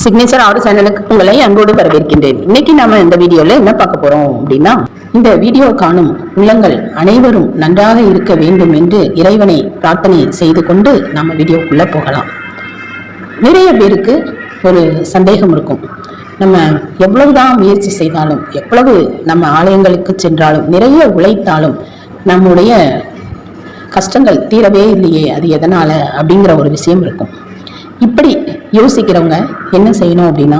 Signature ஆறு சேனலுக்கு உங்களை அன்போடு வரவேற்கின்றேன். இன்னைக்கு நாம இந்த வீடியோல என்ன பார்க்க போறோம் அப்படின்னா, இந்த வீடியோ காணும் உள்ளங்கள் அனைவரும் நன்றாக இருக்க வேண்டும் என்று இறைவனை பிரார்த்தனை செய்து கொண்டு நம்ம வீடியோக்குள்ள போகலாம். நிறைய பேருக்கு ஒரு சந்தேகம் இருக்கும். நம்ம எவ்வளவுதான் முயற்சி செய்தாலும், எவ்வளவு நம்ம ஆலயங்களுக்கு சென்றாலும், நிறைய உழைத்தாலும் நம்முடைய கஷ்டங்கள் தீரவே இல்லையே, அது எதனால அப்படிங்கிற ஒரு விஷயம் இருக்கும். இப்படி யோசிக்கிறவங்க என்ன செய்யணும் அப்படின்னா,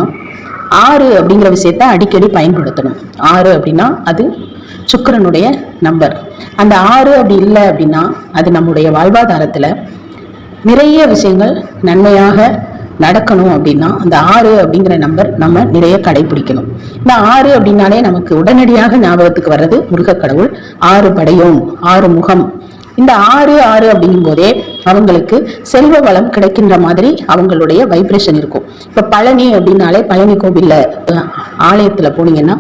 6 அப்படிங்கிற விஷயத்த அடிக்கடி பயன்படுத்தணும். 6 அப்படின்னா அது சுக்கிரனுடைய நம்பர். அந்த 6 அப்படி இல்லை அப்படின்னா அது நம்முடைய வாழ்வாதாரத்துல நிறைய விஷயங்கள் நன்மையாக நடக்கணும். அப்படின்னா அந்த 6 அப்படிங்கிற நம்பர் நம்ம நிறைய கடைபிடிக்கணும். இந்த 6 அப்படின்னாலே நமக்கு உடனடியாக ஞாபகத்துக்கு வர்றது முருகக்கடவுள். 6 படையோன், 6 முகம். இந்த 6 அப்படிங்கும் போதே அவங்களுக்கு செல்வ வளம் கிடைக்கின்ற மாதிரி அவங்களுடைய வைப்ரேஷன் இருக்கும். இப்ப பழனி அப்படின்னாலே பழனி கோவில்ல ஆலயத்துல போனீங்கன்னா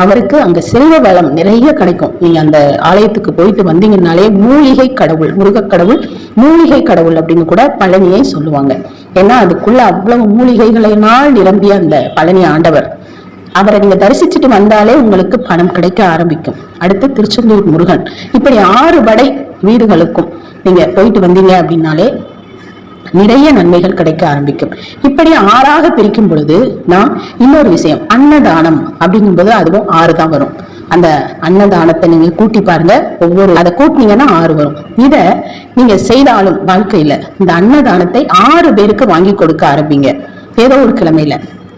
அவருக்கு அங்க செல்வ வளம் நிறைய கிடைக்கும். நீங்க அந்த ஆலயத்துக்கு போயிட்டு வந்தீங்கன்னாலே மூலிகை கடவுள், முருகக்கடவுள் மூலிகை கடவுள் அப்படின்னு கூட பழனியை சொல்லுவாங்க. ஏன்னா அதுக்குள்ள அவ்வளவு மூலிகைகளினால் நிரம்பிய அந்த பழனி ஆண்டவர். அவரை நீங்க தரிசிச்சுட்டு வந்தாலே உங்களுக்கு பணம் கிடைக்க ஆரம்பிக்கும். அடுத்து திருச்செந்தூர் முருகன். இப்படி 6 படை வீடுகளுக்கும் நீங்க போயிட்டு வந்தீங்க அப்படின்னாலே நிறைய நன்மைகள் கிடைக்க ஆரம்பிக்கும். இப்படி 6ஆக பிரிக்கும் பொழுது நாம் இன்னொரு விஷயம், அன்னதானம் அப்படிங்கும் போது அதுவும் 6 தான் வரும். அந்த அன்னதானத்தை நீங்க கூட்டி பாருங்க, அதை கூட்டினீங்கன்னா 6 வரும். இத நீங்க செய்தாலும் வாழ்க்கையில இந்த அன்னதானத்தை 6 பேருக்கு வாங்கி கொடுக்க ஆரம்பிங்க. ஏதோ ஒரு கிழமையில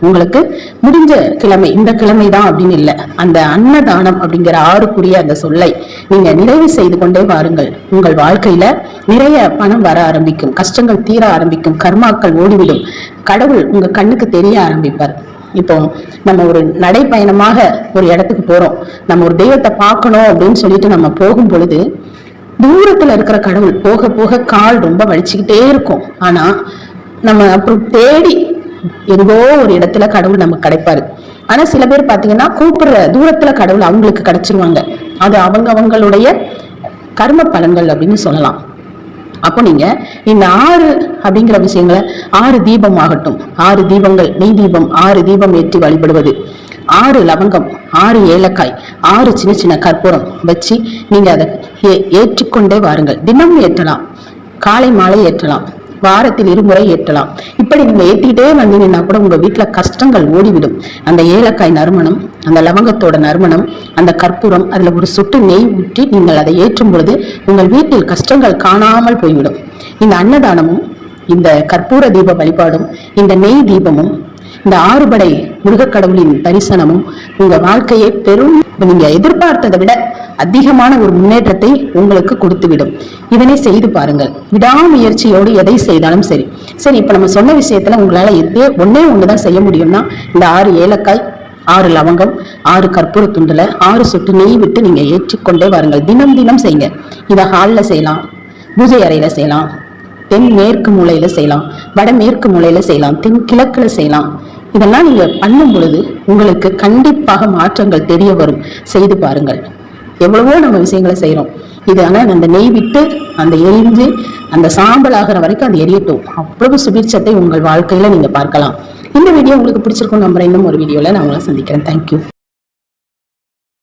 உங்களுக்கு முடிஞ்ச கிழமை, இந்த கிழமை தான் அப்படின்னு இல்லை, அந்த அன்னதானம் அப்படிங்கிற 6க்குரிய அந்த சொல்லை நீங்க நிறைவு செய்து கொண்டே வாருங்கள். உங்கள் வாழ்க்கையில நிறைய பணம் வர ஆரம்பிக்கும், கஷ்டங்கள் தீர ஆரம்பிக்கும், கர்மாக்கள் ஓடிவிடும், கடவுள் உங்க கண்ணுக்கு தெரிய ஆரம்பிப்பார். இப்போ நம்ம ஒரு நடைப்பயணமாக ஒரு இடத்துக்கு போறோம், நம்ம ஒரு தெய்வத்தை பார்க்கணும் அப்படின்னு சொல்லிட்டு நம்ம போகும் பொழுது தூரத்துல இருக்கிற கடவுள் போக போக கால் ரொம்ப வலிச்சுக்கிட்டே இருக்கும். ஆனா நம்ம அப்புறம் தேடி எங்கோ ஒரு இடத்துல கடவுள் நமக்கு கிடைப்பாரு. ஆனா சில பேர் பாத்தீங்கன்னா கூப்பிடுற தூரத்துல கடவுள் அவங்களுக்கு கிடைச்சிருவாங்க. அது அவங்களுடைய கர்ம பலன்கள் அப்படின்னு சொல்லலாம். அப்போ நீங்க இந்த 6 அப்படிங்கிற விஷயங்களை 6 தீபம் ஆகட்டும், 6 தீபங்கள், நெய் தீபம் 6 தீபம் ஏற்றி வழிபடுவது, 6 லவங்கம், 6 ஏலக்காய், 6 சின்ன சின்ன கற்பூரம் வச்சு நீங்க அதை ஏற்றிக்கொண்டே வாருங்கள். தினம் ஏற்றலாம், காலை மாலை ஏற்றலாம், வாரத்தில் 2 முறை ஏற்றலாம். இப்படி நீங்க ஏற்றிக்கிட்டே வந்தீங்கன்னா கூட உங்க வீட்டுல கஷ்டங்கள் ஓடிவிடும். அந்த ஏலக்காய் நறுமணம், அந்த லவங்கத்தோட நறுமணம், அந்த கற்பூரம், அதுல ஒரு சொட்டு நெய் ஊற்றி நீங்கள் அதை ஏற்றும் பொழுது உங்கள் வீட்டில் கஷ்டங்கள் காணாமல் போய்விடும். இந்த அன்னதானமும், இந்த கற்பூர தீப வழிபாடும், இந்த நெய் தீபமும், இந்த 6 படை முருகக்கடவுளின் தரிசனமும் உங்க வாழ்க்கையை பெரும், நீங்க எதிர்பார்த்ததை விட அதிகமான ஒரு முன்னேற்றத்தை உங்களுக்கு கொடுத்துவிடும். இதனை செய்து பாருங்கள். விடாமுயற்சியோடு எதை செய்தாலும் சரி. இப்ப நம்ம சொன்ன விஷயத்துல உங்களால ஒன்னே ஒண்ணுதான் செய்ய முடியும்னா, இந்த 6 ஏலக்காய், 6 லவங்கம், 6 கற்பூர துண்டுல 6 சொட்டு நெய் விட்டு நீங்க ஏற்றிக்கொண்டே வாருங்கள். தினம் தினம் செய்யுங்க. இதை ஹால்ல செய்யலாம், பூஜை அறையில செய்யலாம், தென் மேற்கு மூலையில செய்யலாம், வடமேற்கு மூலையில செய்யலாம், தென் கிழக்குல செய்யலாம். இதெல்லாம் நீங்க பண்ணும் பொழுது உங்களுக்கு கண்டிப்பாக மாற்றங்கள் தெரிய வரும். செய்து பாருங்கள். எவ்வளவோ நம்ம விஷயங்களை செய்யறோம். இது ஆனா அந்த நெய் விட்டு அந்த எரிஞ்சு அந்த சாம்பல் ஆகிற வரைக்கும் அது எரியட்டும். அவ்வளவு சுபிட்சத்தை உங்கள் வாழ்க்கையில நீங்க பார்க்கலாம். இந்த வீடியோ உங்களுக்கு பிடிச்சிருக்கும் நம்புறேன். இன்னும் ஒரு வீடியோல நான் உங்களை சந்திக்கிறேன். தேங்க்யூ.